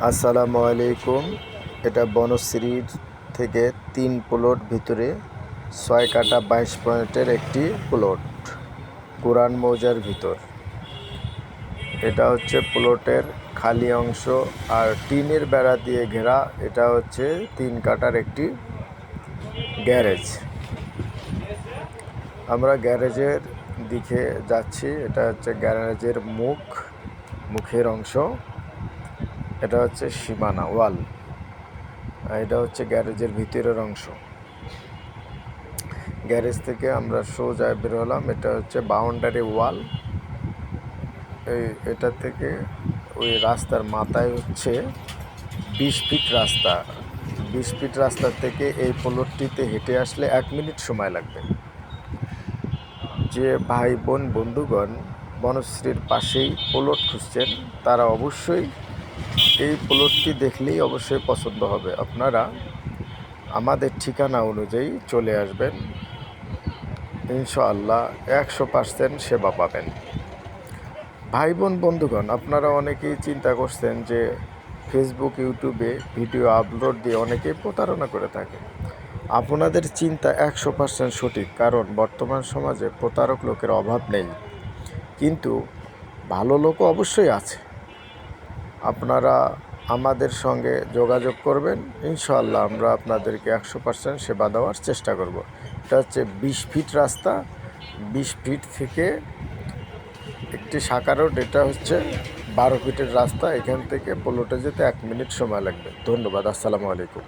আসসালামু আলাইকুম। এটা বনশ্রীর থেকে 3 প্লট ভিতরে 6 কাটা 22 পয়েন্টের একটি প্লট, কোরআন মৌজার ভিতর। এটা হচ্ছে প্লটের খালি অংশ আর টিনের বেড়া দিয়ে ঘেরা। এটা হচ্ছে 3 কাটার একটি গ্যারেজ। আমরা গ্যারেজের দিকে যাচ্ছি। এটা হচ্ছে গ্যারেজের মুখের অংশ। এটা হচ্ছে সীমানা ওয়াল, এটা হচ্ছে গ্যারেজের ভিতরের অংশ। গ্যারেজ থেকে আমরা সোজা বের হলাম। এটা হচ্ছে বাউন্ডারি ওয়াল। এটা থেকে ওই রাস্তার মাথায় হচ্ছে 20 ফিট রাস্তা। 20 ফিট রাস্তা থেকে এই প্লটটিতে হেঁটে আসলে 1 মিনিট সময় লাগবে। যে ভাই বোন বন্ধুগণ বনশ্রীর পাশেই প্লট খুঁজছেন, তারা অবশ্যই এই প্লটটি দেখলেই অবশ্যই পছন্দ হবে। আপনারা আমাদের ঠিকানা অনুযায়ী চলে আসবেন, ইনশাআল্লাহ 100% সেবা পাবেন। ভাই বোন বন্ধুগণ, আপনারা অনেকেই চিন্তা করছেন যে ফেসবুক ইউটিউবে ভিডিও আপলোড দিয়ে অনেকেই প্রতারণা করে থাকে। আপনাদের চিন্তা 100% সঠিক, কারণ বর্তমান সমাজে প্রতারক লোকের অভাব নেই, কিন্তু ভালো লোকও অবশ্যই আছে। আপনারা আমাদের সঙ্গে যোগাযোগ করবেন, ইনশাআল্লাহ আমরা আপনাদেরকে 100% সেবা দেওয়ার চেষ্টা করব। এটা হচ্ছে 20 ফিট রাস্তা। 20 ফিট থেকে একটি শাখা রোড। এটা হচ্ছে 12 ফিটের রাস্তা। এখান থেকে প্লটে যেতে 1 মিনিট সময় লাগবে। ধন্যবাদ। আসসালামু আলাইকুম।